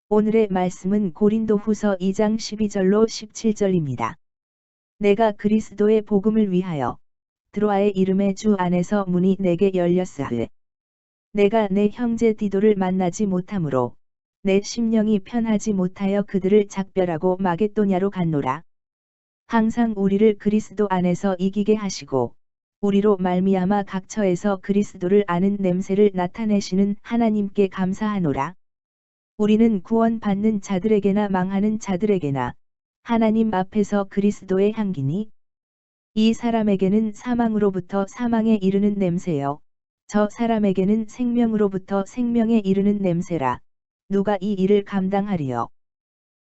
오늘의 말씀은 고린도후서 2장 12절로 17절입니다. 내가 그리스도의 복음을 위하여 드로아의 이름의 주 안에서 문이 내게 열렸으되 내가 내 형제 디도를 만나지 못하므로 내 심령이 편하지 못하여 그들을 작별하고 마게도냐로 갔노라. 항상 우리를 그리스도 안에서 이기게 하시고 우리로 말미암아 각처에서 그리스도를 아는 냄새를 나타내시는 하나님께 감사하노라. 우리는 구원받는 자들에게나 망하는 자들에게나 하나님 앞에서 그리스도의 향기니 이 사람에게는 사망으로부터 사망에 이르는 냄새요 저 사람에게는 생명으로부터 생명에 이르는 냄새라. 누가 이 일을 감당하리요?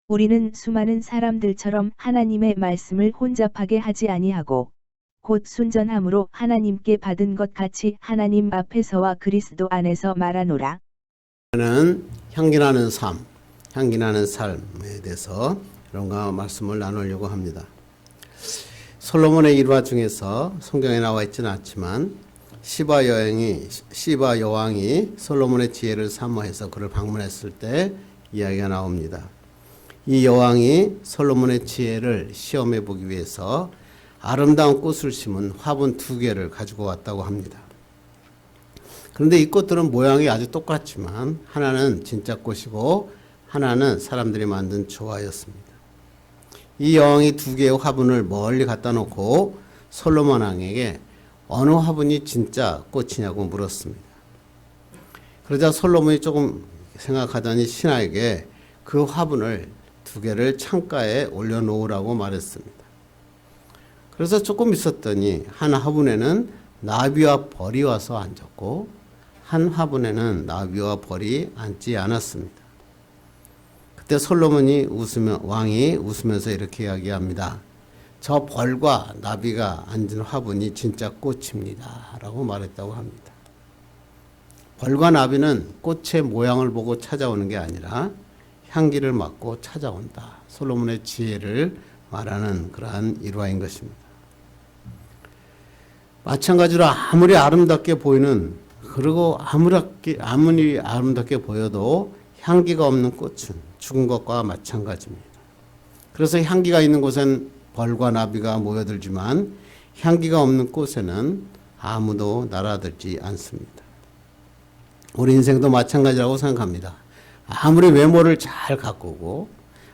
우리는 수많은 사람들처럼 하나님의 말씀을 혼잡하게 하지 아니하고 곧 순전함으로 하나님께 받은 것 같이 하나님 앞에서와 그리스도 안에서 말하노라. 저는 향기나는 삶, 향기나는 삶에 대해서 여러분과 말씀을 나누려고 합니다. 솔로몬의 일화 중에서 성경에 나와 있지는 않지만 시바 여왕이 솔로몬의 지혜를 사모해서 그를 방문했을 때 이야기가 나옵니다. 이 여왕이 솔로몬의 지혜를 시험해 보기 위해서 아름다운 꽃을 심은 화분 2개를 가지고 왔다고 합니다. 그런데 이 꽃들은 모양이 아주 똑같지만 하나는 진짜 꽃이고 하나는 사람들이 만든 조화였습니다. 이 여왕이 2개의 화분을 멀리 갖다 놓고 솔로몬 왕에게 어느 화분이 진짜 꽃이냐고 물었습니다. 그러자 솔로몬이 조금 생각하더니 신하에게 그 화분을 2개를 창가에 올려놓으라고 말했습니다. 그래서 조금 있었더니 한 화분에는 나비와 벌이 와서 앉았고 한 화분에는 나비와 벌이 앉지 않았습니다. 그때 솔로몬이 왕이 웃으면서 이렇게 이야기합니다. 저 벌과 나비가 앉은 화분이 진짜 꽃입니다. 라고 말했다고 합니다. 벌과 나비는 꽃의 모양을 보고 찾아오는 게 아니라 향기를 맡고 찾아온다. 솔로몬의 지혜를 말하는 그러한 일화인 것입니다. 마찬가지로 아무리 아름답게 보이는 그리고 아무리 아름답게 보여도 향기가 없는 꽃은 죽은 것과 마찬가지입니다. 그래서 향기가 있는 곳엔 벌과 나비가 모여들지만 향기가 없는 꽃에는 아무도 날아들지 않습니다. 우리 인생도 마찬가지라고 생각합니다. 아무리 외모를 잘 가꾸고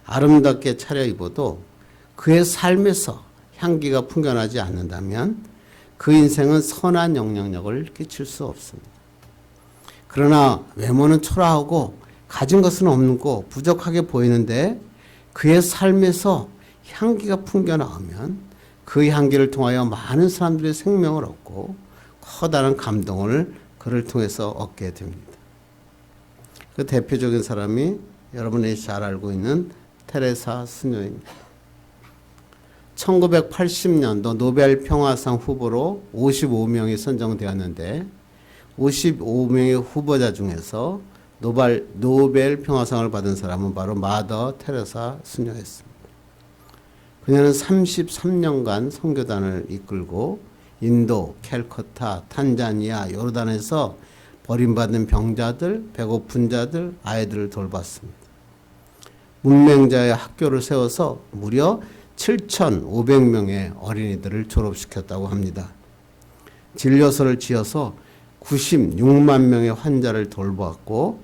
아름답게 차려입어도 그의 삶에서 향기가 풍겨나지 않는다면 그 인생은 선한 영향력을 끼칠 수 없습니다. 그러나 외모는 초라하고 가진 것은 없고 부족하게 보이는데 그의 삶에서 향기가 풍겨나오면 그 향기를 통하여 많은 사람들의 생명을 얻고 커다란 감동을 그를 통해서 얻게 됩니다. 그 대표적인 사람이 여러분이 잘 알고 있는 테레사 수녀입니다. 1980년도 노벨 평화상 후보로 55명이 선정되었는데 55명의 후보자 중에서 노벨 평화상을 받은 사람은 바로 마더 테레사 수녀였습니다. 그녀는 33년간 선교단을 이끌고 인도, 캘커타, 탄자니아, 요르단에서 버림받은 병자들, 배고픈 자들, 아이들을 돌봤습니다. 문맹자의 학교를 세워서 무려 7,500명의 어린이들을 졸업시켰다고 합니다. 진료소를 지어서 96만 명의 환자를 돌보았고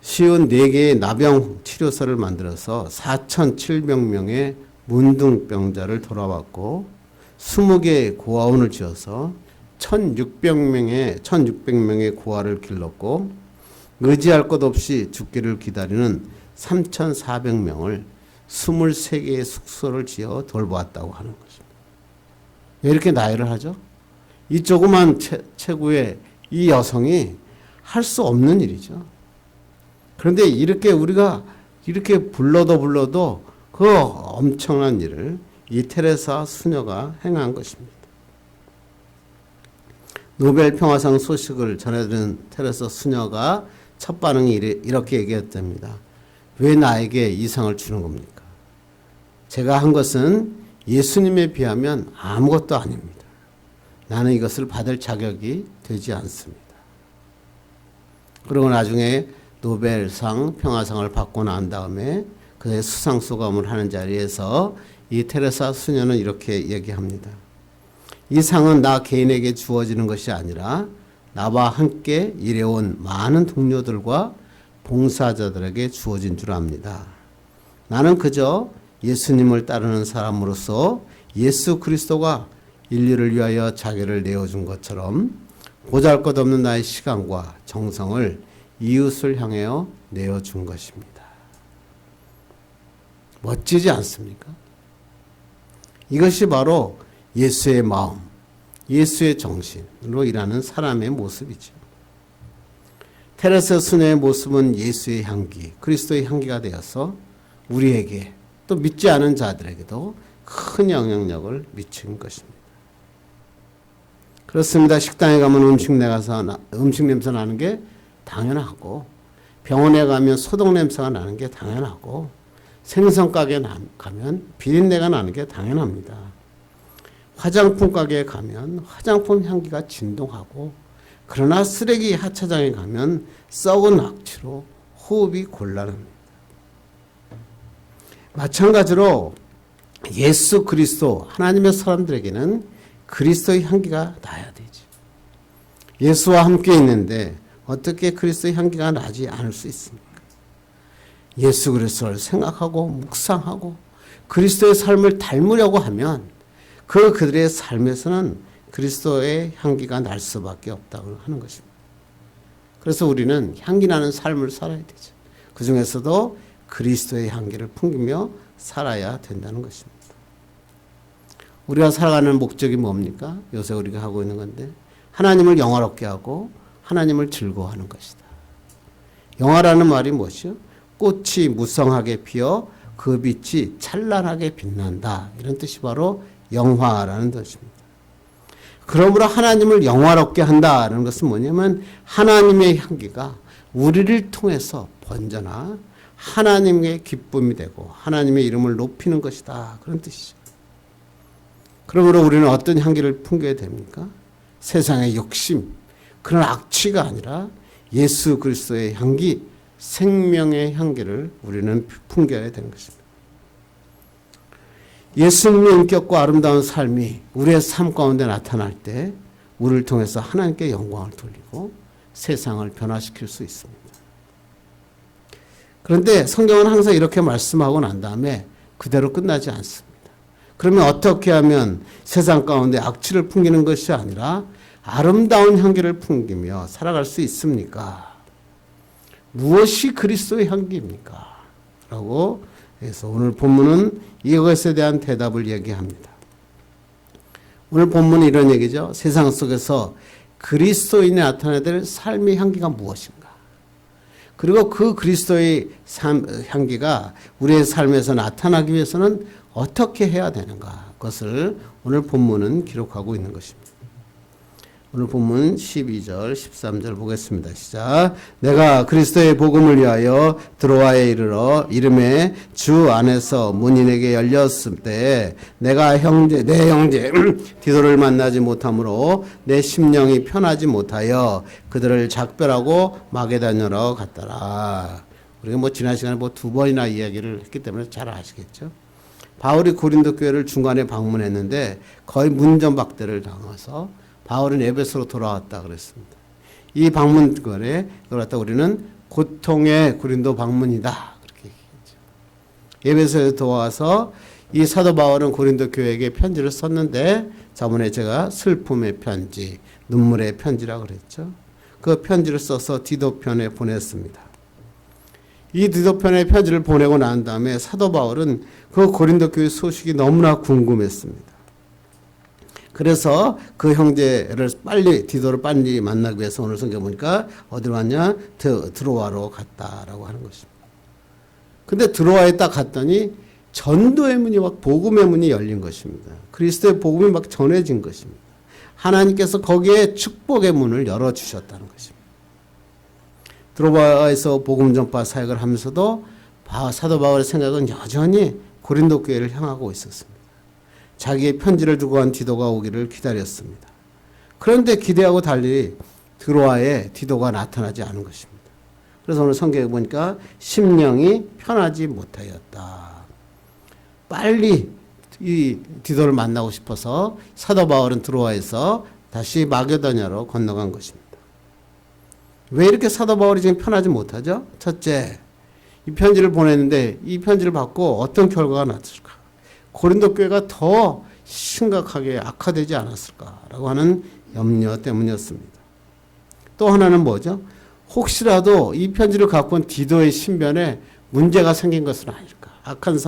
쉬운 4개의 나병 치료소를 만들어서 4,700명의 문둥병자를 돌아왔고 20개의 고아원을 지어서 1,600명의 고아를 길렀고 의지할 것 없이 죽기를 기다리는 3,400명을 23개의 숙소를 지어 돌보았다고 하는 것입니다. 왜 이렇게 나열을 하죠? 이 조그만 체구의 이 여성이 할 수 없는 일이죠. 그런데 우리가 이렇게 불러도 그 엄청난 일을 이 테레사 수녀가 행한 것입니다. 노벨 평화상 소식을 전해들은 테레사 수녀가 첫 반응이 이렇게 얘기했답니다. 왜 나에게 이 상을 주는 겁니까? 제가 한 것은 예수님에 비하면 아무것도 아닙니다. 나는 이것을 받을 자격이 되지 않습니다. 그리고 나중에 노벨상 평화상을 받고 난 다음에 그의 수상 소감을 하는 자리에서 이 테레사 수녀는 이렇게 얘기합니다. 이 상은 나 개인에게 주어지는 것이 아니라 나와 함께 일해온 많은 동료들과 봉사자들에게 주어진 줄 압니다. 나는 그저 예수님을 따르는 사람으로서 예수 그리스도가 인류를 위하여 자기를 내어준 것처럼 보잘것없는 나의 시간과 정성을 이웃을 향하여 내어준 것입니다. 멋지지 않습니까? 이것이 바로 예수의 마음, 예수의 정신으로 일하는 사람의 모습이죠. 테레사 수녀의 모습은 예수의 향기, 그리스도의 향기가 되어서 우리에게 또 믿지 않은 자들에게도 큰 영향력을 미친 것입니다. 그렇습니다. 식당에 가면 음식 냄새 나는 게 당연하고, 병원에 가면 소독 냄새가 나는 게 당연하고, 생선 가게에 가면 비린내가 나는 게 당연합니다. 화장품 가게에 가면 화장품 향기가 진동하고, 그러나 쓰레기 하차장에 가면 썩은 악취로 호흡이 곤란합니다. 마찬가지로 예수 그리스도 하나님의 사람들에게는 그리스도의 향기가 나야 되지. 예수와 함께 있는데 어떻게 그리스도의 향기가 나지 않을 수 있습니까? 예수 그리스도를 생각하고 묵상하고 그리스도의 삶을 닮으려고 하면 그들의 삶에서는 그리스도의 향기가 날 수밖에 없다고 하는 것입니다. 그래서 우리는 향기 나는 삶을 살아야 되죠. 그 중에서도 그리스도의 향기를 풍기며 살아야 된다는 것입니다. 우리가 살아가는 목적이 뭡니까? 요새 우리가 하고 있는 건데 하나님을 영화롭게 하고 하나님을 즐거워하는 것이다. 영화라는 말이 무엇이요? 꽃이 무성하게 피어 그 빛이 찬란하게 빛난다. 이런 뜻이 바로 영화라는 뜻입니다. 그러므로 하나님을 영화롭게 한다는 것은 뭐냐면 하나님의 향기가 우리를 통해서 번져나 하나님의 기쁨이 되고 하나님의 이름을 높이는 것이다. 그런 뜻이죠. 그러므로 우리는 어떤 향기를 풍겨야 됩니까? 세상의 욕심, 그런 악취가 아니라 예수 그리스도의 향기, 생명의 향기를 우리는 풍겨야 되는 것입니다. 예수님의 인격과 아름다운 삶이 우리의 삶 가운데 나타날 때 우리를 통해서 하나님께 영광을 돌리고 세상을 변화시킬 수 있습니다. 그런데 성경은 항상 이렇게 말씀하고 난 다음에 그대로 끝나지 않습니다. 그러면 어떻게 하면 세상 가운데 악취를 풍기는 것이 아니라 아름다운 향기를 풍기며 살아갈 수 있습니까? 무엇이 그리스도의 향기입니까? 라고 해서 오늘 본문은 이것에 대한 대답을 얘기합니다. 오늘 본문은 이런 얘기죠. 세상 속에서 그리스도인이 나타나야 될 삶의 향기가 무엇인가? 그리고 그 그리스도의 향기가 우리의 삶에서 나타나기 위해서는 어떻게 해야 되는가? 그것을 오늘 본문은 기록하고 있는 것입니다. 오늘 본문 12절, 13절 보겠습니다. 시작. 내가 그리스도의 복음을 위하여 드로아에 이르러 이름에 주 안에서 문인에게 열렸을 때 내가 내 형제 디도를 만나지 못하므로 내 심령이 편하지 못하여 그들을 작별하고 마게다냐로 갔더라. 우리가 지난 시간에 2번이나 이야기를 했기 때문에 잘 아시겠죠? 바울이 고린도 교회를 중간에 방문했는데 거의 문전박대를 당해서 바울은 에베소로 돌아왔다 그랬습니다. 이 방문권에 그걸 갖다 우리는 고통의 고린도 방문이다 그렇게 얘기했죠. 에베소에 돌아와서 이 사도 바울은 고린도 교회에게 편지를 썼는데 저번에 제가 슬픔의 편지, 눈물의 편지라고 그랬죠. 그 편지를 써서 디도편에 보냈습니다. 이 디도편의 편지를 보내고 난 다음에 사도 바울은 그 고린도 교회 소식이 너무나 궁금했습니다. 그래서 그 형제를 디도를 빨리 만나기 위해서 오늘 성경 보니까 어디로 왔냐? 드로아로 갔다라고 하는 것입니다. 근데 드로아에 딱 갔더니 전도의 문이 복음의 문이 열린 것입니다. 그리스도의 복음이 전해진 것입니다. 하나님께서 거기에 축복의 문을 열어주셨다는 것입니다. 드로아에서 복음 전파 사역을 하면서도 사도 바울의 생각은 여전히 고린도 교회를 향하고 있었습니다. 자기의 편지를 두고 간 디도가 오기를 기다렸습니다. 그런데 기대하고 달리 드로아에 디도가 나타나지 않은 것입니다. 그래서 오늘 성경에 보니까 심령이 편하지 못하였다. 빨리 이 디도를 만나고 싶어서 사도 바울은 드로아에서 다시 마게도냐로 건너간 것입니다. 왜 이렇게 사도 바울이 지금 편하지 못하죠? 첫째, 이 편지를 보냈는데 이 편지를 받고 어떤 결과가 났을까? 고린도 교회가 더 심각하게 악화되지 않았을까라고 하는 염려 때문이었습니다. 또 하나는 뭐죠? 혹시라도 이 편지를 갖고 온 디도의 신변에 문제가 생긴 것은 아닐까? 악한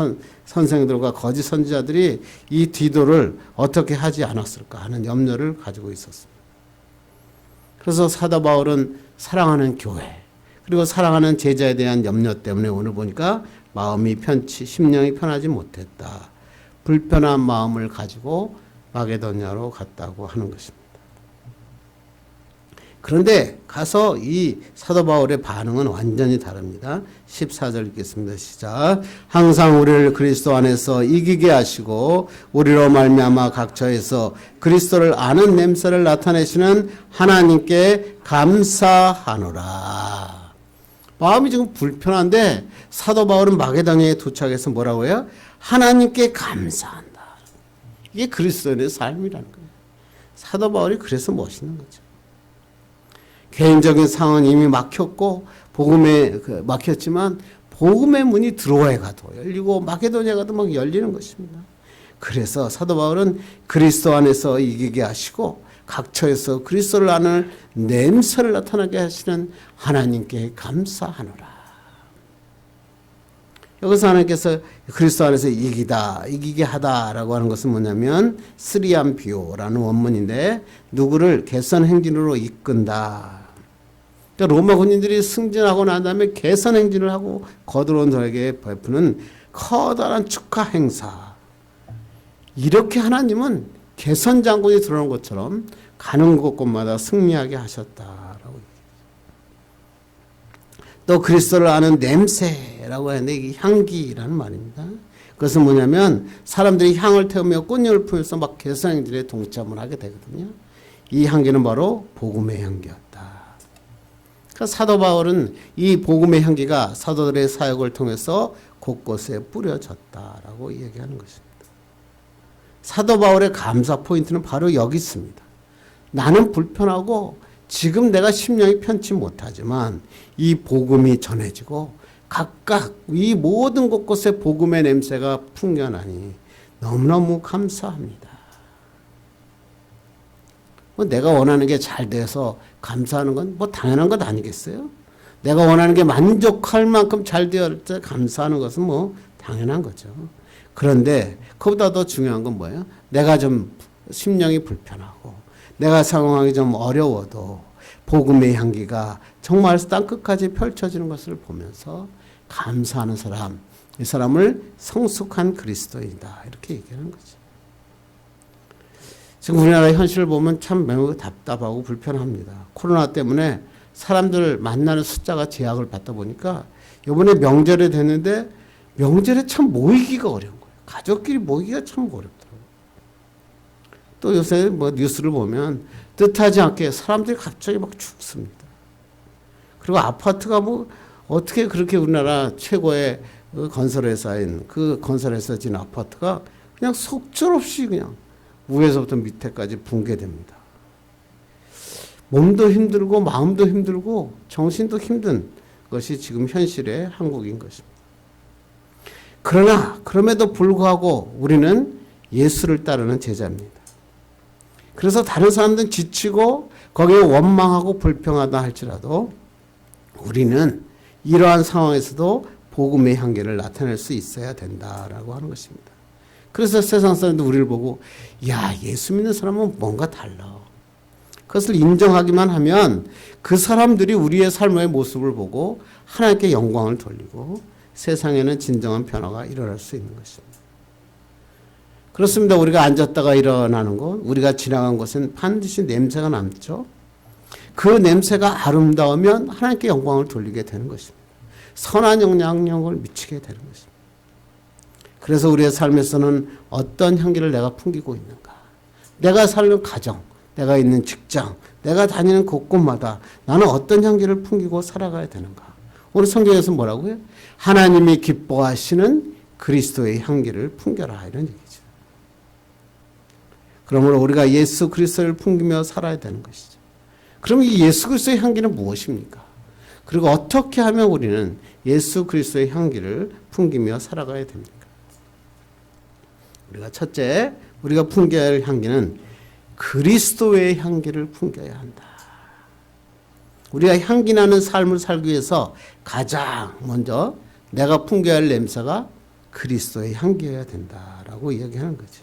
선생들과 거짓 선지자들이 이 디도를 어떻게 하지 않았을까 하는 염려를 가지고 있었습니다. 그래서 사도 바울은 사랑하는 교회 그리고 사랑하는 제자에 대한 염려 때문에 오늘 보니까 마음이 심령이 편하지 못했다. 불편한 마음을 가지고 마게도냐로 갔다고 하는 것입니다. 그런데 가서 이 사도 바울의 반응은 완전히 다릅니다. 14절 읽겠습니다. 시작. 항상 우리를 그리스도 안에서 이기게 하시고 우리로 말미암아 각처에서 그리스도를 아는 냄새를 나타내시는 하나님께 감사하노라. 마음이 지금 불편한데 사도 바울은 마게도냐에 도착해서 뭐라고 해요? 하나님께 감사한다. 이게 그리스도인의 삶이라는 거예요. 사도 바울이 그래서 멋있는 거죠. 개인적인 상황은 이미 막혔고 막혔지만 복음의 문이 드로아에 가도 열리고 마게도냐에 가도 막 열리는 것입니다. 그래서 사도 바울은 그리스도 안에서 이기게 하시고 각처에서 그리스도를 아는 냄새를 나타나게 하시는 하나님께 감사하노라. 여기서 하나님께서 그리스도 안에서 이기게 하다라고 하는 것은 뭐냐면 스리암비오라는 원문인데 누구를 개선 행진으로 이끈다. 그러니까 로마 군인들이 승진하고 난 다음에 개선 행진을 하고 거들어온 자에게 베푸는 커다란 축하 행사. 이렇게 하나님은 개선 장군이 들어오는 것처럼 가는 곳곳마다 승리하게 하셨다라고. 또 그리스도를 아는 냄새라고 하는데 이게 향기라는 말입니다. 그것은 뭐냐면 사람들이 향을 태우며 꽃잎을 품면서 막 개선 행진에 동참을 하게 되거든요. 이 향기는 바로 복음의 향기였다. 그러니까 사도 바울은 이 복음의 향기가 사도들의 사역을 통해서 곳곳에 뿌려졌다라고 얘기하는 것입니다. 사도 바울의 감사 포인트는 바로 여기 있습니다. 나는 불편하고 지금 내가 심령이 편치 못하지만 이 복음이 전해지고 각각 이 모든 곳곳에 복음의 냄새가 풍겨나니 너무너무 감사합니다. 내가 원하는 게 잘 돼서 감사하는 건 뭐 당연한 것 아니겠어요? 내가 원하는 게 만족할 만큼 잘 되었을 때 감사하는 것은 뭐 당연한 거죠. 그런데 그보다 더 중요한 건 뭐예요? 내가 좀 심령이 불편하고 내가 상황이 좀 어려워도 복음의 향기가 정말 땅끝까지 펼쳐지는 것을 보면서 감사하는 사람, 이 사람을 성숙한 그리스도인이다 이렇게 얘기하는 거죠. 지금 우리나라 현실을 보면 참 매우 답답하고 불편합니다. 코로나 때문에 사람들 만나는 숫자가 제약을 받다 보니까 이번에 명절에 됐는데 명절에 참 모이기가 어려운 거예요. 가족끼리 모이기가 참 어렵더라고요. 또 요새 뭐 뉴스를 보면 뜻하지 않게 사람들이 갑자기 막 죽습니다. 그리고 아파트가 뭐 어떻게 그렇게 우리나라 최고의 건설회사인 그 건설회사 진 아파트가 그냥 속절없이 그냥 위에서부터 밑에까지 붕괴됩니다. 몸도 힘들고 마음도 힘들고 정신도 힘든 것이 지금 현실의 한국인 것입니다. 그러나 그럼에도 불구하고 우리는 예수를 따르는 제자입니다. 그래서 다른 사람들은 지치고 거기에 원망하고 불평하다 할지라도 우리는 이러한 상황에서도 복음의 향기를 나타낼 수 있어야 된다라고 하는 것입니다. 그래서 세상 사람들 우리를 보고 야 예수 믿는 사람은 뭔가 달라. 그것을 인정하기만 하면 그 사람들이 우리의 삶의 모습을 보고 하나님께 영광을 돌리고 세상에는 진정한 변화가 일어날 수 있는 것입니다. 그렇습니다. 우리가 앉았다가 일어나는 것, 우리가 지나간 곳은 반드시 냄새가 남죠. 그 냄새가 아름다우면 하나님께 영광을 돌리게 되는 것입니다. 선한 영향력을 미치게 되는 것입니다. 그래서 우리의 삶에서는 어떤 향기를 내가 풍기고 있는가? 내가 사는 가정, 내가 있는 직장, 내가 다니는 곳곳마다 나는 어떤 향기를 풍기고 살아가야 되는가? 오늘 성경에서 뭐라고요? 하나님이 기뻐하시는 그리스도의 향기를 풍겨라 이런 얘기죠. 그러므로 우리가 예수 그리스도를 풍기며 살아야 되는 것이죠. 그럼 이 예수 그리스도의 향기는 무엇입니까? 그리고 어떻게 하면 우리는 예수 그리스도의 향기를 풍기며 살아가야 됩니까? 우리가 첫째, 우리가 풍겨야 할 향기는 그리스도의 향기를 풍겨야 한다. 우리가 향기 나는 삶을 살기 위해서 가장 먼저 내가 풍겨야 할 냄새가 그리스도의 향기여야 된다라고 이야기하는 거죠.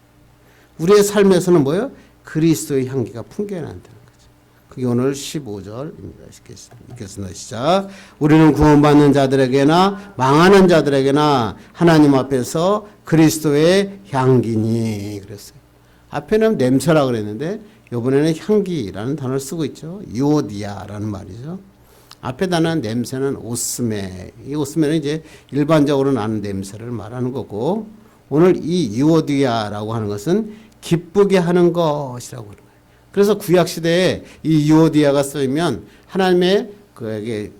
우리의 삶에서는 뭐예요? 그리스도의 향기가 풍겨야 한다는 거죠. 그게 오늘 15절입니다. 읽겠습니다. 시작. 우리는 구원받는 자들에게나 망하는 자들에게나 하나님 앞에서 그리스도의 향기니 그랬어요. 앞에는 냄새라 그랬는데 이번에는 향기라는 단어를 쓰고 있죠. 유오디아라는 말이죠. 앞에 단어는 냄새는 오스메. 이 오스메는 이제 일반적으로 나는 냄새를 말하는 거고, 오늘 이 유오디아라고 하는 것은 기쁘게 하는 것이라고 하는 거예요. 그래서 구약 시대에 이 유오디아가 쓰이면 하나님의 그에게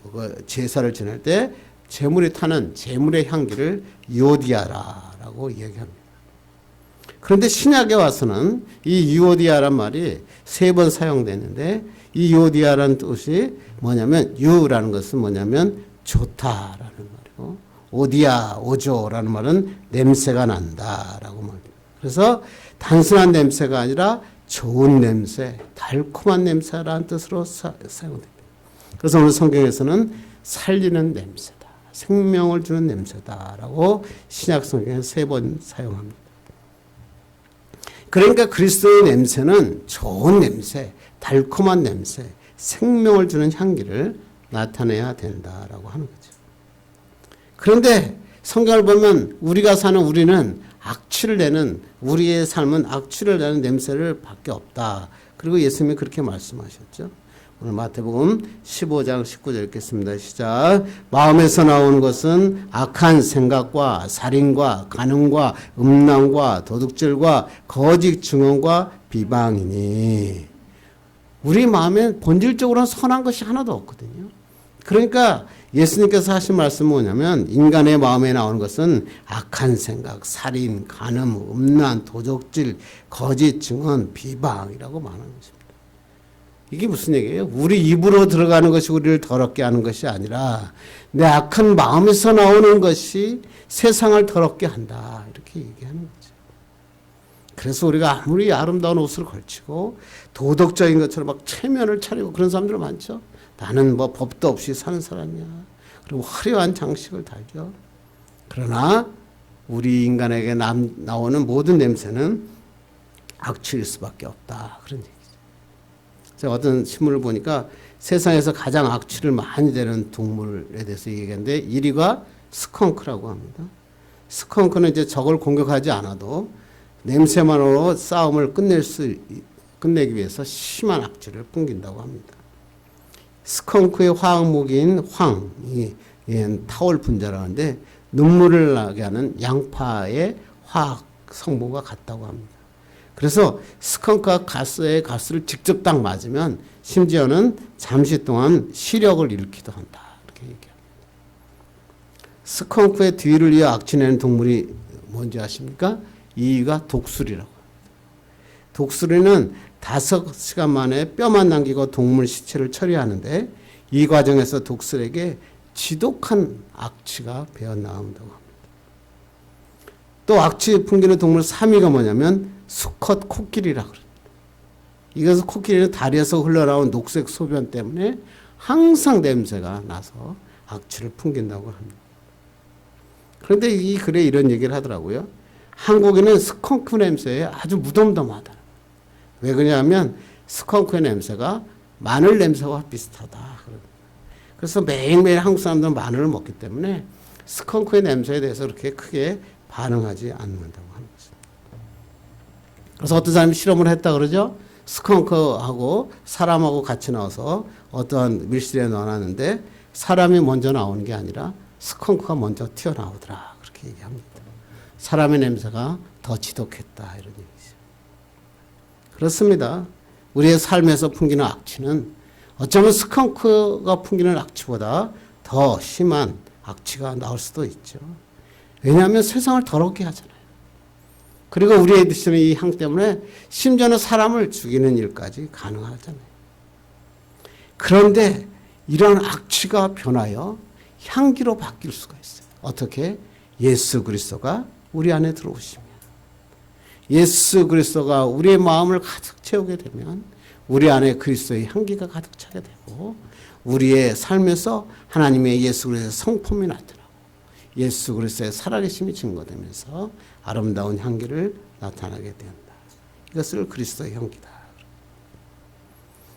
제사를 지낼 때 제물이 타는 제물의 향기를 유오디아라고 이야기합니다. 그런데 신약에 와서는 이 유오디아란 말이 3번 사용되는데, 이 유오디아라는 뜻이 뭐냐면, 유라는 것은 뭐냐면 좋다라는 말이고, 오디아, 오조라는 말은 냄새가 난다라고 말합니다. 그래서 단순한 냄새가 아니라 좋은 냄새, 달콤한 냄새라는 뜻으로 사용됩니다. 그래서 오늘 성경에서는 살리는 냄새다, 생명을 주는 냄새다라고 신약 성경에서 3번 사용합니다. 그러니까 그리스도의 냄새는 좋은 냄새, 달콤한 냄새, 생명을 주는 향기를 나타내야 된다라고 하는 거죠. 그런데 성경을 보면 우리가 사는 우리는 악취를 내는, 우리의 삶은 악취를 내는 냄새를 밖에 없다. 그리고 예수님이 그렇게 말씀하셨죠. 오늘 마태복음 15장 19절 읽겠습니다. 시작. 마음에서 나오는 것은 악한 생각과 살인과 간음과 음란과 도둑질과 거짓 증언과 비방이니. 우리 마음에 본질적으로는 선한 것이 하나도 없거든요. 그러니까 예수님께서 하신 말씀은 뭐냐면, 인간의 마음에 나오는 것은 악한 생각, 살인, 간음, 음란, 도둑질, 거짓 증언, 비방이라고 말하는 것입니다. 이게 무슨 얘기예요? 우리 입으로 들어가는 것이 우리를 더럽게 하는 것이 아니라 내 악한 마음에서 나오는 것이 세상을 더럽게 한다, 이렇게 얘기하는 거죠. 그래서 우리가 아무리 아름다운 옷을 걸치고 도덕적인 것처럼 막 체면을 차리고 그런 사람들 많죠. 나는 뭐 법도 없이 사는 사람이야. 그리고 화려한 장식을 달죠. 그러나 우리 인간에게 나오는 모든 냄새는 악취일 수밖에 없다, 그런 얘기죠. 제가 어떤 신문을 보니까 세상에서 가장 악취를 많이 내는 동물에 대해서 얘기했는데 1위가 스컹크라고 합니다. 스컹크는 이제 적을 공격하지 않아도 냄새만으로 싸움을 끝내기 위해서 심한 악취를 풍긴다고 합니다. 스컹크의 화학무기인 황이 타올 분자라는데 눈물을 나게 하는 양파의 화학 성분과 같다고 합니다. 그래서 스컹크가 가스를 직접 딱 맞으면 심지어는 잠시 동안 시력을 잃기도 한다, 이렇게 얘기합니다. 스컹크의 뒤를 이어 악취내는 동물이 뭔지 아십니까? 2위가 독수리라고 합니다. 독수리는 5시간 만에 뼈만 남기고 동물 시체를 처리하는데, 이 과정에서 독수리에게 지독한 악취가 배어나온다고 합니다. 또 악취 풍기는 동물 3위가 뭐냐면 수컷 코끼리라고 합니다. 이것은 코끼리는 다리에서 흘러나온 녹색 소변 때문에 항상 냄새가 나서 악취를 풍긴다고 합니다. 그런데 이 글에 이런 얘기를 하더라고요. 한국인은 스컹크 냄새에 아주 무덤덤하다. 왜 그러냐면 스컹크의 냄새가 마늘 냄새와 비슷하다. 그래서 매일매일 한국 사람들은 마늘을 먹기 때문에 스컹크의 냄새에 대해서 그렇게 크게 반응하지 않는다고 하는 것입니다. 그래서 어떤 사람이 실험을 했다 그러죠. 스컹크하고 사람하고 같이 나와서 어떠한 밀실에 넣어놨는데 사람이 먼저 나오는 게 아니라 스컹크가 먼저 튀어나오더라, 그렇게 얘기합니다. 사람의 냄새가 더 지독했다, 이런 얘기죠. 그렇습니다. 우리의 삶에서 풍기는 악취는 어쩌면 스컹크가 풍기는 악취보다 더 심한 악취가 나올 수도 있죠. 왜냐하면 세상을 더럽게 하잖아요. 그리고 우리의 드시는 이 향 때문에 심지어는 사람을 죽이는 일까지 가능하잖아요. 그런데 이런 악취가 변하여 향기로 바뀔 수가 있어요. 어떻게? 예수 그리스도가 우리 안에 들어오시면, 예수 그리스도가 우리의 마음을 가득 채우게 되면 우리 안에 그리스도의 향기가 가득 차게 되고 우리의 삶에서 하나님의 예수 그리스도의 성품이 나타나고 예수 그리스도의 살아계심이 증거되면서 아름다운 향기를 나타나게 된다. 이것을 그리스도의 향기다.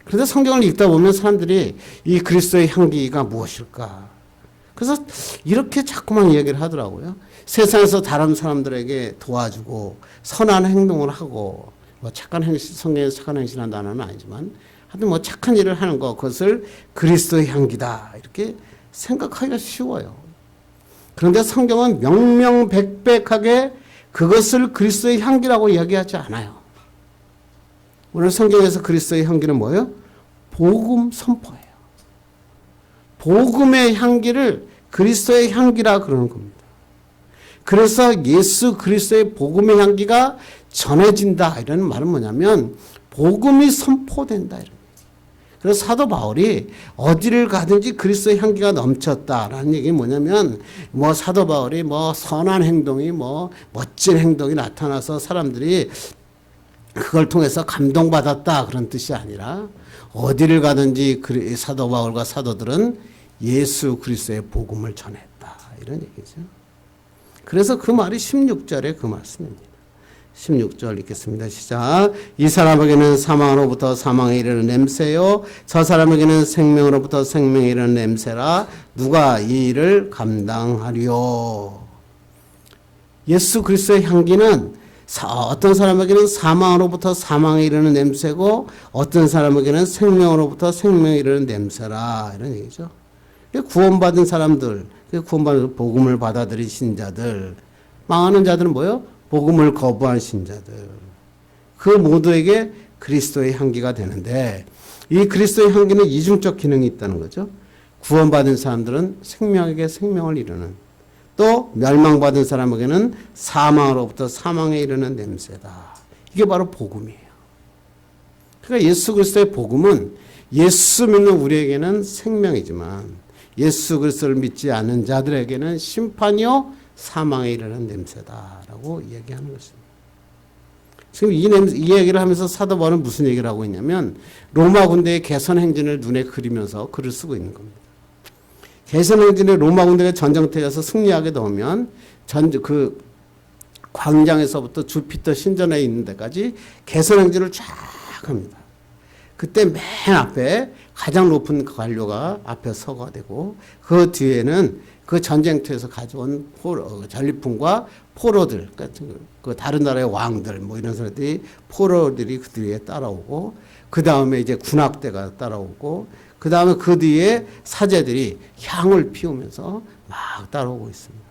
그런데 성경을 읽다 보면 사람들이 이 그리스도의 향기가 무엇일까? 그래서 이렇게 자꾸만 얘기를 하더라고요. 세상에서 다른 사람들에게 도와주고 선한 행동을 하고 뭐 착한 행실, 성경에서 착한 행실한 단어는 아니지만 하여튼 뭐 착한 일을 하는 것, 그것을 그리스도의 향기다 이렇게 생각하기가 쉬워요. 그런데 성경은 명명백백하게 그것을 그리스도의 향기라고 이야기하지 않아요. 오늘 성경에서 그리스도의 향기는 뭐예요? 복음 선포예요. 복음의 향기를 그리스도의 향기라 그러는 겁니다. 그래서 예수 그리스도의 복음의 향기가 전해진다 이런 말은 뭐냐면 복음이 선포된다 이런. 그래서 사도 바울이 어디를 가든지 그리스도의 향기가 넘쳤다라는 얘기는 뭐냐면 뭐 사도 바울이 뭐 선한 행동이 뭐 멋진 행동이 나타나서 사람들이 그걸 통해서 감동받았다 그런 뜻이 아니라 어디를 가든지 사도 바울과 사도들은 예수 그리스도의 복음을 전했다 이런 얘기죠. 그래서 그 말이 16절에 그 말씀입니다. 16절 읽겠습니다. 시작. 이 사람에게는 사망으로부터 사망에 이르는 냄새요 저 사람에게는 생명으로부터 생명에 이르는 냄새라 누가 이 일을 감당하리요. 예수 그리스도의 향기는 어떤 사람에게는 사망으로부터 사망에 이르는 냄새고 어떤 사람에게는 생명으로부터 생명에 이르는 냄새라 이런 얘기죠. 구원받은 사람들, 구원받은 복음을 받아들인 신자들, 망하는 자들은 뭐예요? 복음을 거부한 신자들. 그 모두에게 그리스도의 향기가 되는데 이 그리스도의 향기는 이중적 기능이 있다는 거죠. 구원받은 사람들은 생명에게 생명을 이루는, 또 멸망받은 사람에게는 사망으로부터 사망에 이르는 냄새다. 이게 바로 복음이에요. 그러니까 예수 그리스도의 복음은 예수 믿는 우리에게는 생명이지만 예수 그리스도를 믿지 않는 자들에게는 심판이요 사망에 이르는 냄새다라고 얘기하는 것입니다. 지금 이 얘기를 하면서 사도 바울은 무슨 얘기를 하고 있냐면 로마 군대의 개선 행진을 눈에 그리면서 글을 쓰고 있는 겁니다. 개선 행진에 로마 군대가 전쟁터에서 승리하게 되면 그 광장에서부터 주피터 신전에 있는 데까지 개선 행진을 쫙 합니다. 그때 맨 앞에 가장 높은 관료가 앞에 서가 되고 그 뒤에는 그 전쟁터에서 가져온 전리품과 포로들, 그 다른 나라의 왕들, 뭐 이런 사람들이 포로들이 그 뒤에 따라오고, 그 다음에 이제 군악대가 따라오고, 그 다음에 그 뒤에 사제들이 향을 피우면서 막 따라오고 있습니다.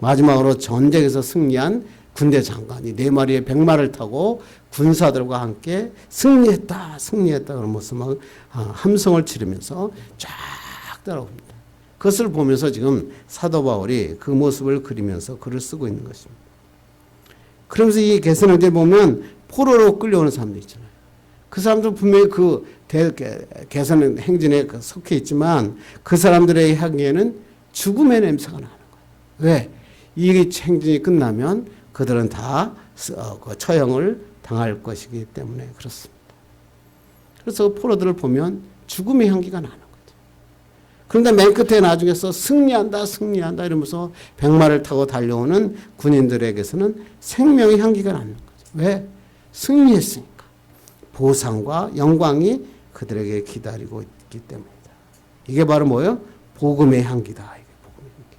마지막으로 전쟁에서 승리한 군대 장관이 4마리의 백마를 타고 군사들과 함께 승리했다, 승리했다 그런 모습 막 함성을 지르면서 쫙 따라옵니다. 그것을 보면서 지금 사도 바울이 그 모습을 그리면서 글을 쓰고 있는 것입니다. 그러면서 이 개선행전에 보면 포로로 끌려오는 사람들 있잖아요. 그 사람들은 분명히 그 개선행진에 속해 있지만 그 사람들의 향기에는 죽음의 냄새가 나는 거예요. 왜? 이 행진이 끝나면 그들은 다 처형을 당할 것이기 때문에 그렇습니다. 그래서 포로들을 보면 죽음의 향기가 나는 거죠. 그런데 맨 끝에 나중에서 승리한다, 승리한다 이러면서 백마를 타고 달려오는 군인들에게서는 생명의 향기가 나는 거죠. 왜? 승리했으니까. 보상과 영광이 그들에게 기다리고 있기 때문이다. 이게 바로 뭐예요? 복음의 향기다. 이게 복음의 향기.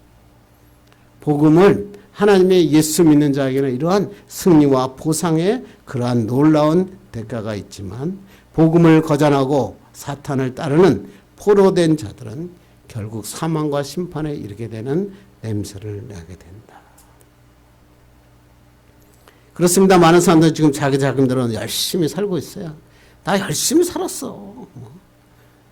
복음을 하나님의 예수 믿는 자에게는 이러한 승리와 보상의 그러한 놀라운 대가가 있지만 복음을 거절하고 사탄을 따르는 포로된 자들은 결국 사망과 심판에 이르게 되는 냄새를 내게 된다. 그렇습니다. 많은 사람들은 지금 자기 자금들은 열심히 살고 있어요. 나 열심히 살았어.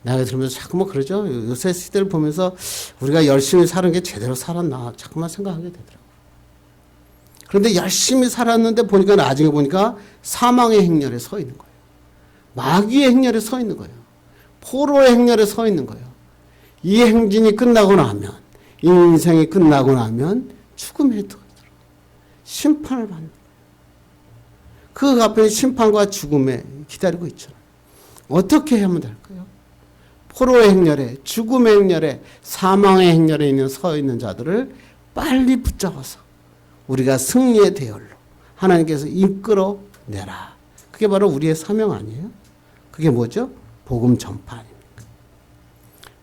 나이 들면서 자꾸만 그러죠. 요새 시대를 보면서 우리가 열심히 사는 게 제대로 살았나 자꾸만 생각하게 되더라고요. 그런데 열심히 살았는데 보니까 나중에 보니까 사망의 행렬에 서 있는 거예요. 마귀의 행렬에 서 있는 거예요. 포로의 행렬에 서 있는 거예요. 이 행진이 끝나고 나면, 이 인생이 끝나고 나면 죽음에 들어요. 심판을 받는 거예요. 그 앞에 심판과 죽음에 기다리고 있잖아요. 어떻게 하면 될까요? 포로의 행렬에, 죽음의 행렬에, 사망의 행렬에 서 있는 자들을 빨리 붙잡아서 우리가 승리의 대열로 하나님께서 이끌어내라. 그게 바로 우리의 사명 아니에요? 그게 뭐죠? 복음 전파 아닙니까?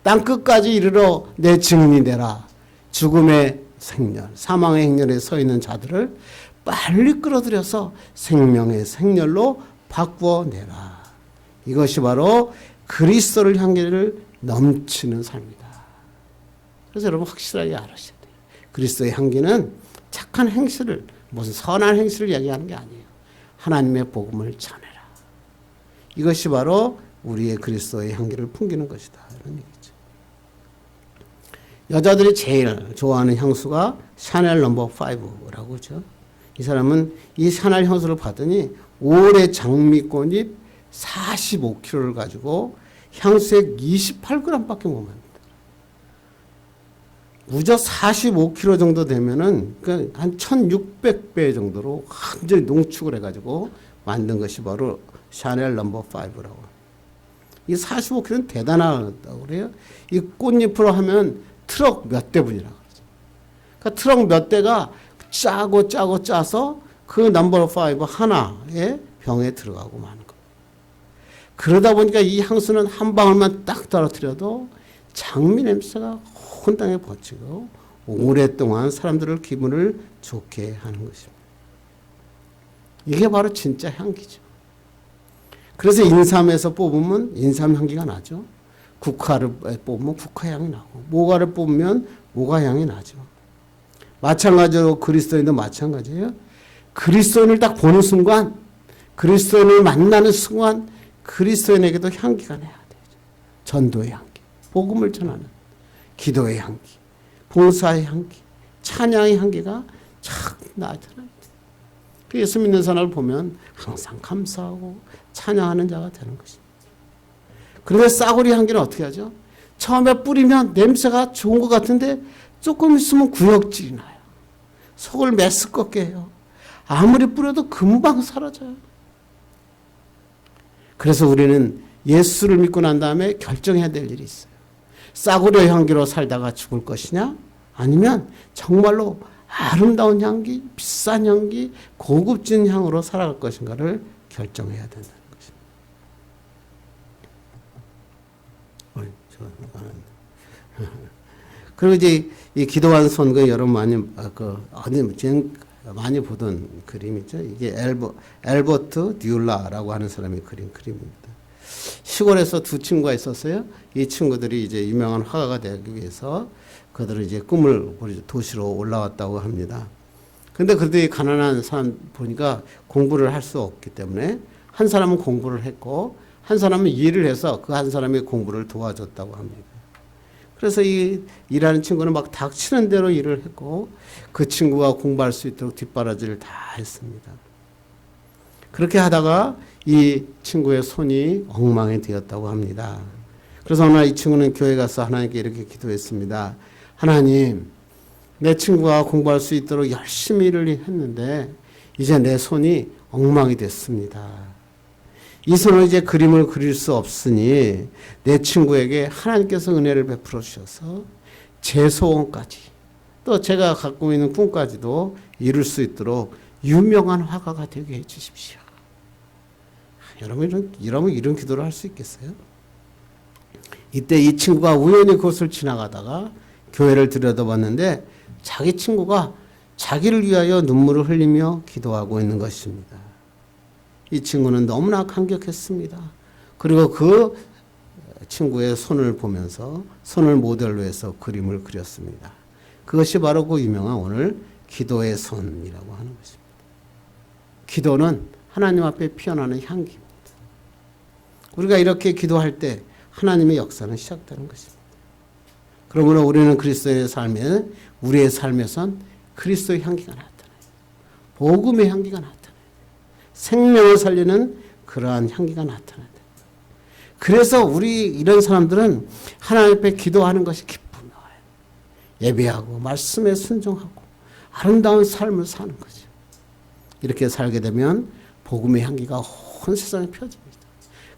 땅 끝까지 이르러 내 증인이 되라. 죽음의 생렬, 사망의 행렬에 서 있는 자들을 빨리 끌어들여서 생명의 생렬로 바꾸어내라. 이것이 바로 그리스도를 향기를 넘치는 삶이다. 그래서 여러분 확실하게 알으셔야 돼요. 그리스도의 향기는 착한 행실을, 무슨 선한 행실을 이야기하는 게 아니에요. 하나님의 복음을 전해라. 이것이 바로 우리의 그리스도의 향기를 풍기는 것이다. 이런 얘기죠. 여자들이 제일 좋아하는 향수가 샤넬 넘버 5라고 하죠. 이 사람은 이 샤넬 향수를 받으니 올해 장미꽃잎 45kg를 가지고 향수액 28g밖에 못 만든다. 무려 45kg 정도 되면은 한 1600배 정도로 완전히 농축을 해가지고 만든 것이 바로 샤넬 넘버 5라고. 이 45kg는 대단하다고 그래요. 이 꽃잎으로 하면 트럭 몇 대분이라고 그러죠. 그러니까 트럭 몇 대가 짜고 짜서 그 넘버 5 하나의 병에 들어가고 마는 거예요. 그러다 보니까 이 향수는 한 방울만 딱 떨어뜨려도 장미 냄새가 온 땅에 퍼지고 오랫동안 사람들의 기분을 좋게 하는 것입니다. 이게 바로 진짜 향기죠. 그래서 인삼에서 뽑으면 인삼 향기가 나죠. 국화를 뽑으면 국화향이 나고, 모과를 뽑으면 모과향이 나죠. 마찬가지로 그리스도인도 마찬가지예요. 그리스도인을 딱 보는 순간, 그리스도인을 만나는 순간 그리스도인에게도 향기가 나야 되죠. 전도의 향기, 복음을 전하는 기도의 향기, 봉사의 향기, 찬양의 향기가 착 나타나요. 예수 믿는 사람을 보면 항상 감사하고 찬양하는 자가 되는 것입니다. 그런데 싸구리 향기는 어떻게 하죠? 처음에 뿌리면 냄새가 좋은 것 같은데 조금 있으면 구역질이 나요. 속을 메스껍게 해요. 아무리 뿌려도 금방 사라져요. 그래서 우리는 예수를 믿고 난 다음에 결정해야 될 일이 있어요. 싸구려 향기로 살다가 죽을 것이냐? 아니면 정말로 아름다운 향기, 비싼 향기, 고급진 향으로 살아갈 것인가를 결정해야 된다는 것입니다. 그리고 이제 이 기도한 손, 여러분 많이 보던 그림이죠. 이게 엘버트 듀라라고 하는 사람이 그린 그림입니다. 시골에서 두 친구가 있었어요. 이 친구들이 이제 유명한 화가가 되기 위해서 그들은 이제 꿈을 도시로 올라왔다고 합니다. 근데 그들이 가난한 사람 보니까 공부를 할 수 없기 때문에 한 사람은 공부를 했고 한 사람은 일을 해서 그 한 사람이 공부를 도와줬다고 합니다. 그래서 이 일하는 친구는 막 닥치는 대로 일을 했고 그 친구가 공부할 수 있도록 뒷바라지를 다 했습니다. 그렇게 하다가 이 친구의 손이 엉망이 되었다고 합니다. 그래서 어느 날 이 친구는 교회 가서 하나님께 이렇게 기도했습니다. 하나님, 내 친구가 공부할 수 있도록 열심히 일을 했는데 이제 내 손이 엉망이 됐습니다. 이 손으로 이제 그림을 그릴 수 없으니 내 친구에게 하나님께서 은혜를 베풀어 주셔서 제 소원까지 또 제가 갖고 있는 꿈까지도 이룰 수 있도록 유명한 화가가 되게 해 주십시오. 여러분 이런 기도를 할 수 있겠어요? 이때 이 친구가 우연히 그곳을 지나가다가 교회를 들여다봤는데 자기 친구가 자기를 위하여 눈물을 흘리며 기도하고 있는 것입니다. 이 친구는 너무나 감격했습니다. 그리고 그 친구의 손을 보면서 손을 모델로 해서 그림을 그렸습니다. 그것이 바로 그 유명한 오늘 기도의 손이라고 하는 것입니다. 기도는 하나님 앞에 피어나는 향기입니다. 우리가 이렇게 기도할 때 하나님의 역사는 시작되는 것입니다. 그러므로 우리는 그리스도의 삶에, 우리의 삶에선 그리스도의 향기가 나타나요. 복음의 향기가 나타나요. 생명을 살리는 그러한 향기가 나타나요. 그래서 우리 이런 사람들은 하나님 앞에 기도하는 것이 기쁨이 와요. 예배하고 말씀에 순종하고 아름다운 삶을 사는 거죠. 이렇게 살게 되면 복음의 향기가 온 세상에 펴집니다.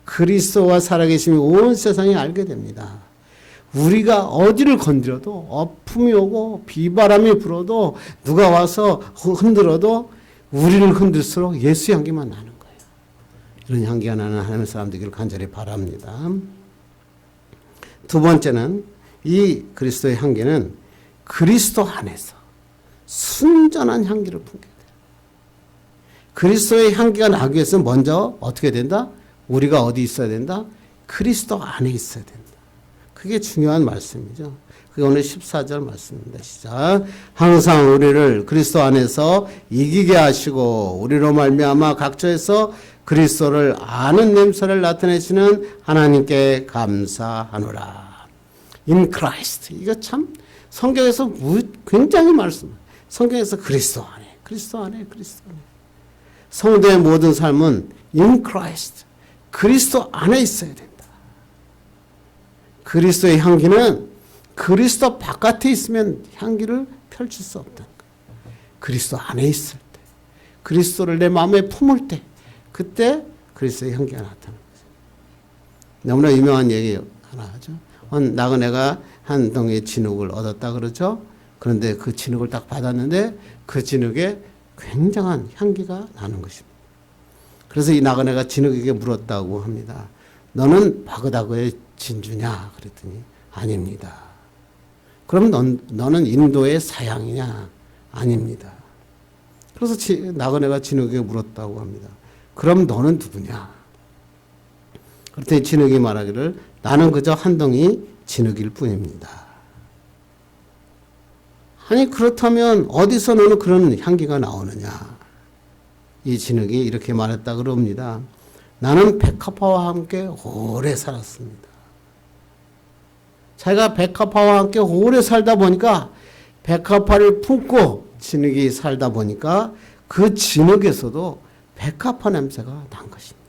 그리스도와 살아계심이 온 세상에 알게 됩니다. 우리가 어디를 건드려도 어품이 오고 비바람이 불어도 누가 와서 흔들어도 우리를 흔들수록 예수 향기만 나는 거예요. 이런 향기가 나는 하나님의 사람 되기를 간절히 바랍니다. 두 번째는 이 그리스도의 향기는 그리스도 안에서 순전한 향기를 품게 돼요. 그리스도의 향기가 나기 위해서 먼저 어떻게 된다? 우리가 어디 있어야 된다? 그리스도 안에 있어야 된다. 그게 중요한 말씀이죠. 그게 오늘 14절 말씀입니다. 시작. 항상 우리를 그리스도 안에서 이기게 하시고 우리로 말미암아 각처에서 그리스도를 아는 냄새를 나타내시는 하나님께 감사하노라. In Christ. 이거 참 성경에서 굉장히 성경에서 그리스도 안에, 그리스도 안에, 그리스도 안에. 성도의 모든 삶은 in Christ. 그리스도 안에 있어야 된다. 그리스도의 향기는 그리스도 바깥에 있으면 향기를 펼칠 수 없다는 거예요. 그리스도 안에 있을 때, 그리스도를 내 마음에 품을 때, 그때 그리스도의 향기가 나타나는 거죠. 너무나 유명한 얘기 하나 하죠. 나그네가 한 덩이 진흙을 얻었다 그러죠. 그런데 그 진흙을 딱 받았는데 그 진흙에 굉장한 향기가 나는 것입니다. 그래서 이 나그네가 진흙에게 물었다고 합니다. 너는 바그다그의 진주냐? 그랬더니 아닙니다. 그럼 너는 인도의 사양이냐? 아닙니다. 그래서 나그네가 진흙에게 물었다고 합니다. 그럼 너는 누구냐? 그랬더니 진흙이 말하기를 나는 그저 한 덩이 진흙일 뿐입니다. 아니 그렇다면 어디서 너는 그런 향기가 나오느냐? 이 진흙이 이렇게 말했다 그럽니다. 나는 백합화와 함께 오래 살았습니다. 자기가 백합화와 함께 오래 살다 보니까 백합화를 품고 진흙이 살다 보니까 그 진흙에서도 백합화 냄새가 난 것입니다.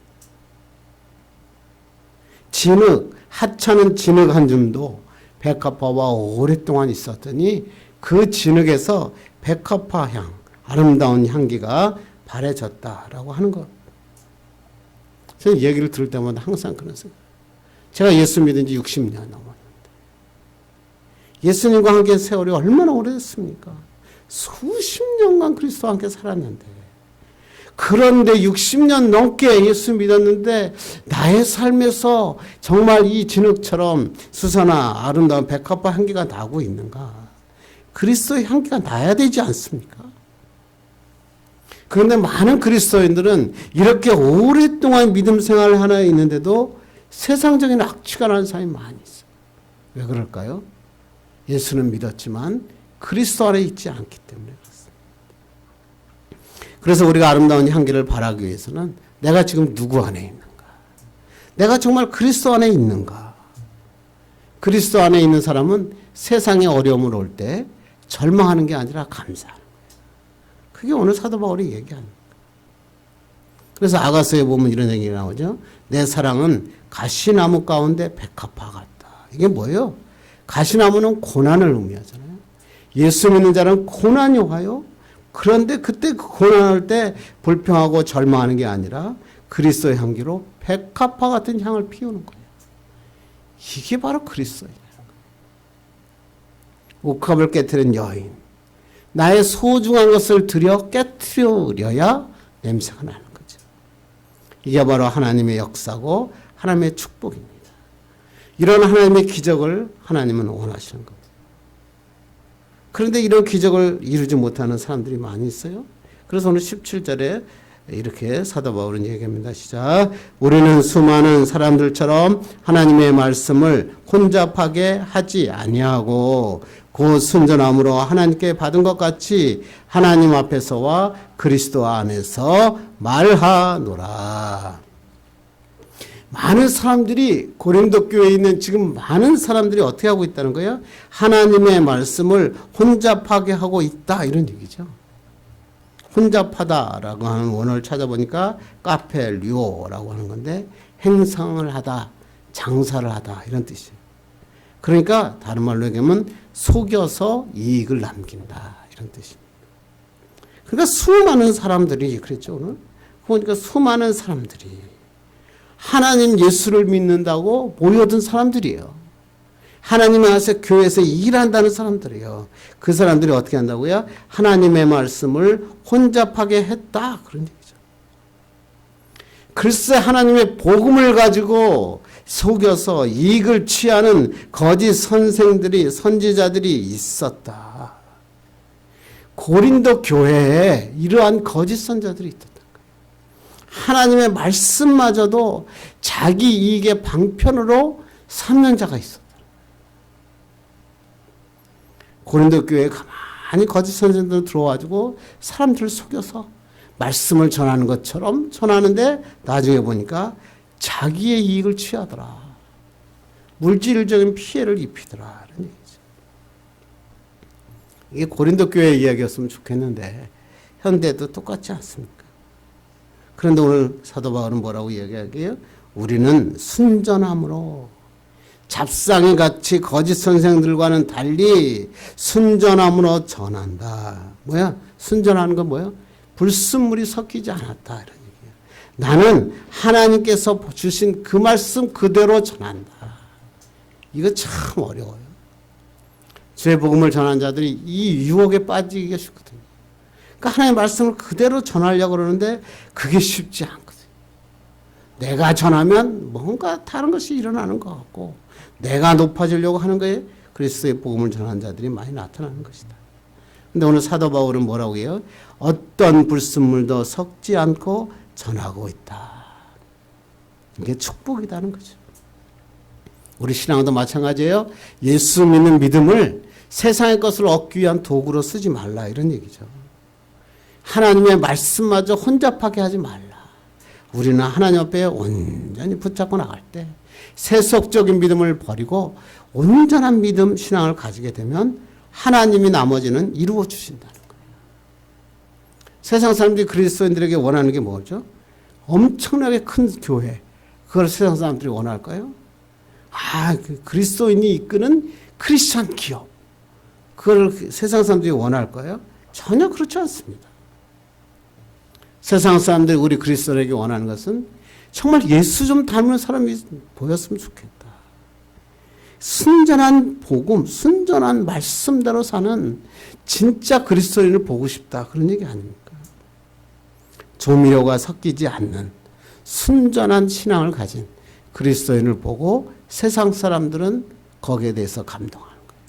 진흙, 하찮은 진흙 한 줌도 백합화와 오랫동안 있었더니 그 진흙에서 백합화 향, 아름다운 향기가 바래졌다라고 하는 것. 저는 얘기를 들을 때마다 항상 그런 생각. 제가 예수 믿은 지 60년 넘었는데 예수님과 함께 세월이 얼마나 오래됐습니까? 수십 년간 그리스도와 함께 살았는데 그런데 60년 넘게 예수 믿었는데 나의 삶에서 정말 이 진흙처럼 수선화 아름다운 백합화 향기가 나고 있는가? 그리스도의 향기가 나야 되지 않습니까? 그런데 많은 그리스도인들은 이렇게 오랫동안 믿음 생활을 하나 있는데도 세상적인 악취가 나는 사람이 많이 있어요. 왜 그럴까요? 예수는 믿었지만 그리스도 안에 있지 않기 때문에 그렇습니다. 그래서 우리가 아름다운 향기를 바라기 위해서는 내가 지금 누구 안에 있는가? 내가 정말 그리스도 안에 있는가? 그리스도 안에 있는 사람은 세상에 어려움을 올 때 절망하는 게 아니라 감사하는 거예요. 그게 오늘 사도 바울이 얘기하는 거예요. 그래서 아가서에 보면 이런 얘기가 나오죠. 내 사랑은 가시나무 가운데 백합화 같다. 이게 뭐예요? 가시나무는 고난을 의미하잖아요. 예수 믿는 자는 고난이 와요. 그런데 그때 그 고난할 때 불평하고 절망하는 게 아니라 그리스도의 향기로 백합화 같은 향을 피우는 거예요. 이게 바로 그리스도예요. 옥합을 깨트린 여인. 나의 소중한 것을 들여 깨트려야 냄새가 나는 거죠. 이게 바로 하나님의 역사고 하나님의 축복입니다. 이런 하나님의 기적을 하나님은 원하시는 겁니다. 그런데 이런 기적을 이루지 못하는 사람들이 많이 있어요. 그래서 오늘 17절에 이렇게 사도 바울은 얘기합니다. 시작. 우리는 수많은 사람들처럼 하나님의 말씀을 혼잡하게 하지 아니하고 곧 순전함으로 하나님께 받은 것 같이 하나님 앞에서와 그리스도 안에서 말하노라. 많은 사람들이 고린도 교회에 있는 지금 많은 사람들이 어떻게 하고 있다는 거예요? 하나님의 말씀을 혼잡하게 하고 있다 이런 얘기죠. 혼잡하다라고 하는 원어를 찾아보니까 카페류오라고 하는 건데 행상을 하다, 장사를 하다 이런 뜻이에요. 그러니까 다른 말로 얘기하면 속여서 이익을 남긴다 이런 뜻입니다. 그러니까 수많은 사람들이 그랬죠 오늘. 그러니까 수많은 사람들이 하나님 예수를 믿는다고 모여든 사람들이에요. 하나님의 아세 교회에서 일한다는 사람들이에요. 그 사람들이 어떻게 한다고요? 하나님의 말씀을 혼잡하게 했다 그런 얘기죠. 글쎄 하나님의 복음을 가지고 속여서 이익을 취하는 거짓 선생들이 선지자들이 있었다. 고린도 교회에 이러한 거짓 선자들이 있었다. 하나님의 말씀마저도 자기 이익의 방편으로 삼는 자가 있었다. 고린도 교회에 가만히 거짓 선생들 들어와가지고 사람들을 속여서 말씀을 전하는 것처럼 전하는데 나중에 보니까 자기의 이익을 취하더라. 물질적인 피해를 입히더라. 이런 얘기죠. 이게 고린도 교회 이야기였으면 좋겠는데 현대도 똑같지 않습니까? 그런데 오늘 사도 바울은 뭐라고 이야기하게요? 우리는 순전함으로 잡상이 같이 거짓 선생들과는 달리 순전함으로 전한다. 뭐야? 순전한 건 뭐야? 불순물이 섞이지 않았다. 이런 얘기예요. 나는 하나님께서 주신 그 말씀 그대로 전한다. 이거 참 어려워요. 주의 복음을 전한 자들이 이 유혹에 빠지기가 쉽거든요. 그러니까 하나님의 말씀을 그대로 전하려고 그러는데 그게 쉽지 않거든요. 내가 전하면 뭔가 다른 것이 일어나는 것 같고 내가 높아지려고 하는 거에 그리스도의 복음을 전한 자들이 많이 나타나는 것이다. 그런데 오늘 사도 바울은 뭐라고 해요? 어떤 불순물도 섞지 않고 전하고 있다. 이게 축복이라는 거죠. 우리 신앙도 마찬가지예요. 예수 믿는 믿음을 세상의 것을 얻기 위한 도구로 쓰지 말라 이런 얘기죠. 하나님의 말씀마저 혼잡하게 하지 말라. 우리는 하나님 앞에 온전히 붙잡고 나갈 때 세속적인 믿음을 버리고 온전한 믿음 신앙을 가지게 되면 하나님이 나머지는 이루어 주신다는 거예요. 세상 사람들이 그리스도인들에게 원하는 게 뭐죠? 엄청나게 큰 교회. 그걸 세상 사람들이 원할까요? 그리스도인이 이끄는 크리스찬 기업. 그걸 세상 사람들이 원할까요? 전혀 그렇지 않습니다. 세상 사람들이 우리 그리스도인에게 원하는 것은 정말 예수 좀 닮은 사람이 보였으면 좋겠다. 순전한 복음, 순전한 말씀대로 사는 진짜 그리스도인을 보고 싶다. 그런 얘기 아닙니까? 조미료가 섞이지 않는 순전한 신앙을 가진 그리스도인을 보고 세상 사람들은 거기에 대해서 감동하는 거예요.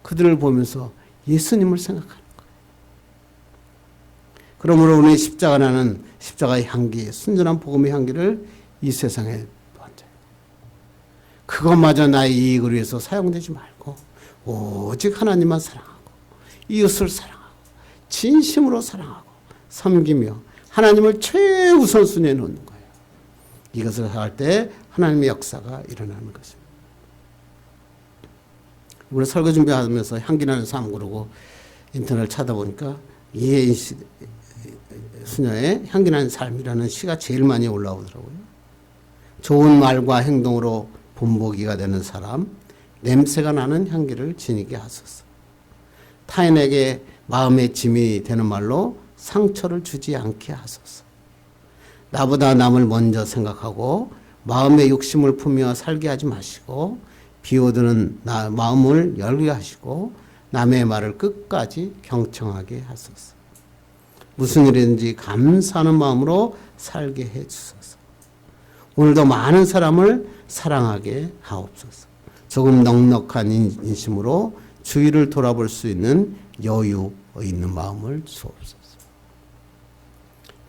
그들을 보면서 예수님을 생각하는 거예요. 그러므로 우리 십자가의 향기, 순전한 복음의 향기를 이 세상에 번져요. 그것마저 나의 이익을 위해서 사용되지 말고 오직 하나님만 사랑하고 이웃을 사랑하고 진심으로 사랑하고 섬기며 하나님을 최우선순위에 놓는 거예요. 이것을 할 때 하나님의 역사가 일어나는 것입니다. 우리 설교 준비하면서 향기나는 삶 그러고 인터넷을 찾아보니까 이혜인 수녀의 향기나는 삶이라는 시가 제일 많이 올라오더라고요. 좋은 말과 행동으로 본보기가 되는 사람, 냄새가 나는 향기를 지니게 하소서. 타인에게 마음의 짐이 되는 말로 상처를 주지 않게 하소서. 나보다 남을 먼저 생각하고 마음의 욕심을 품며 살게 하지 마시고 비오드는 마음을 열게 하시고 남의 말을 끝까지 경청하게 하소서. 무슨 일이든지 감사하는 마음으로 살게 해 주소서. 오늘도 많은 사람을 사랑하게 하옵소서. 조금 넉넉한 인심으로 주위를 돌아볼 수 있는 여유 있는 마음을 주옵소서.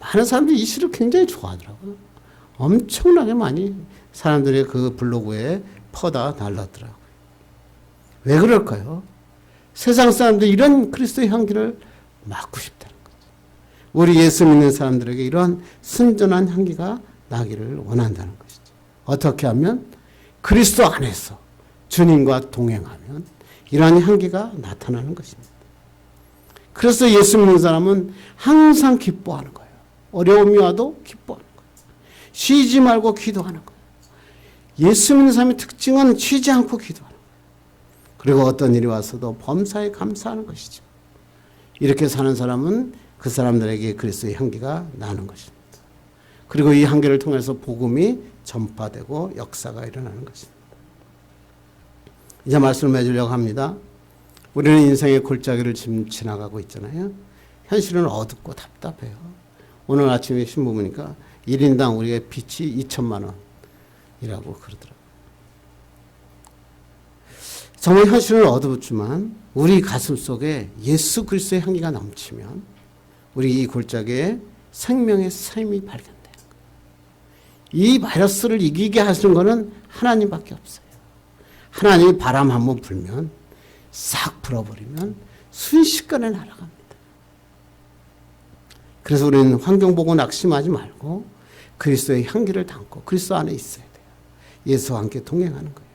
많은 사람들이 이 시를 굉장히 좋아하더라고요. 엄청나게 많이 사람들의 그 블로그에 퍼다 달랐더라고요. 왜 그럴까요? 세상 사람들이 이런 그리스도의 향기를 맡고 싶다는 거죠. 우리 예수 믿는 사람들에게 이러한 순전한 향기가 나기를 원한다는 것이죠. 어떻게 하면? 그리스도 안에서 주님과 동행하면 이러한 향기가 나타나는 것입니다. 그래서 예수 믿는 사람은 항상 기뻐하는 거예요. 어려움이 와도 기뻐하는 거예요. 쉬지 말고 기도하는 거예요. 예수 믿는 사람의 특징은 쉬지 않고 기도하는 거예요. 그리고 어떤 일이 와서도 범사에 감사하는 것이죠. 이렇게 사는 사람은 그 사람들에게 그리스도의 향기가 나는 것입니다. 그리고 이 향기를 통해서 복음이 전파되고 역사가 일어나는 것입니다. 이제 말씀을 맺으려고 합니다. 우리는 인생의 골짜기를 지금 지나가고 있잖아요. 현실은 어둡고 답답해요. 오늘 아침에 신문 보니까 1인당 우리의 빚이 2천만 원이라고 그러더라고요. 정말 현실은 어둡지만 우리 가슴 속에 예수 그리스도의 향기가 넘치면 우리 이 골짜기에 생명의 샘이 발견돼요. 이 바이러스를 이기게 하시는 것은 하나님밖에 없어요. 하나님이 바람 한번 불면 싹 불어버리면 순식간에 날아갑니다. 그래서 우리는 환경 보고 낙심하지 말고 그리스도의 향기를 담고 그리스도 안에 있어야 돼요. 예수와 함께 동행하는 거예요.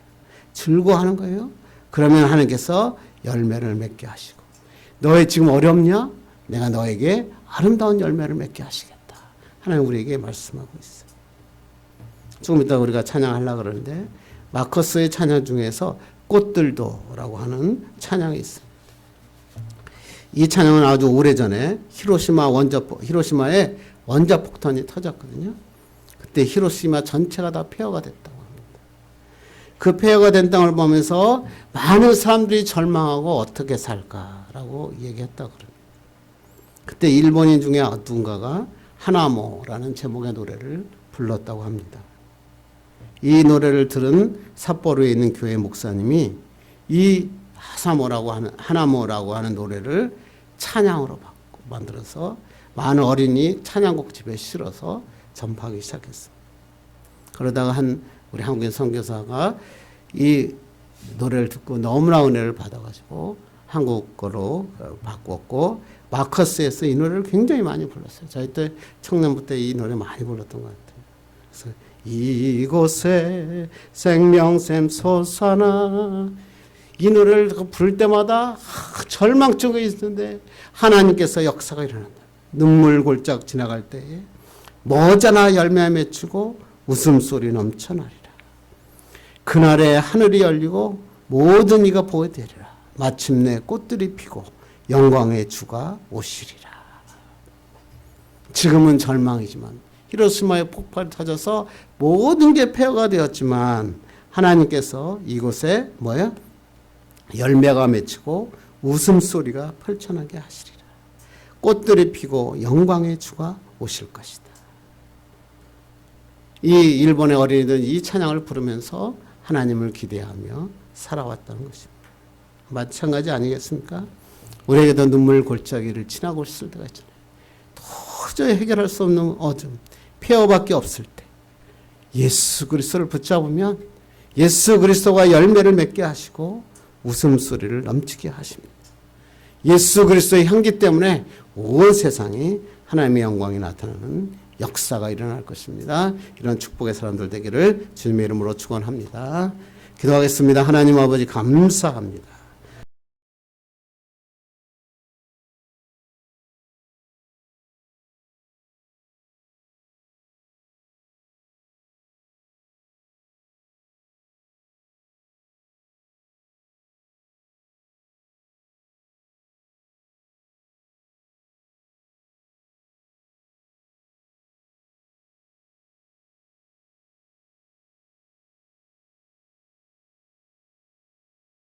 즐거워하는 거예요. 그러면 하나님께서 열매를 맺게 하시고 너의 지금 어렵냐? 내가 너에게 아름다운 열매를 맺게 하시겠다. 하나님 우리에게 말씀하고 있어요. 조금 이따 우리가 찬양하려고 그러는데 마커스의 찬양 중에서 꽃들도라고 하는 찬양이 있습니다. 이 찬양은 아주 오래전에 히로시마에 원자폭탄이 터졌거든요. 그때 히로시마 전체가 다 폐허가 됐다고 합니다. 그 폐허가 된 땅을 보면서 많은 사람들이 절망하고 어떻게 살까라고 얘기했다고 합니다. 그때 일본인 중에 누군가가 하나모라는 제목의 노래를 불렀다고 합니다. 이 노래를 들은 삿포로에 있는 교회 목사님이 이 하나모라고 하는 노래를 찬양으로 만들어서 많은 어린이 찬양곡 집에 실어서 전파하기 시작했어요. 그러다가 우리 한국인 선교사가 이 노래를 듣고 너무나 은혜를 받아가지고 한국어로 바꿨고 마커스에서 이 노래를 굉장히 많이 불렀어요. 저희 때 청년부 때 이 노래 많이 불렀던 것 같아요. 그래서 이곳에 생명샘 솟아나 이 노래를 부를 때마다 절망 쪽에 있는데 하나님께서 역사가 일어난다. 눈물 골짝 지나갈 때에 머지않아 열매 맺히고 웃음소리 넘쳐나리라. 그날에 하늘이 열리고 모든 이가 보게 되리라. 마침내 꽃들이 피고 영광의 주가 오시리라. 지금은 절망이지만 히로시마의 폭발이 터져서 모든 게 폐허가 되었지만 하나님께서 이곳에 열매가 맺히고 웃음소리가 펼쳐나게 하시리라. 꽃들이 피고 영광의 주가 오실 것이다. 이 일본의 어린이들은 이 찬양을 부르면서 하나님을 기대하며 살아왔다는 것입니다. 마찬가지 아니겠습니까? 우리에게도 눈물 골짜기를 지나고 있을 때가 있잖아요. 도저히 해결할 수 없는 어둠, 폐허밖에 없을 때 예수 그리스도를 붙잡으면 예수 그리스도가 열매를 맺게 하시고 웃음소리를 넘치게 하십니다. 예수 그리스도의 향기 때문에 온 세상이 하나님의 영광이 나타나는 역사가 일어날 것입니다. 이런 축복의 사람들 되기를 주님의 이름으로 축원합니다. 기도하겠습니다. 하나님 아버지 감사합니다.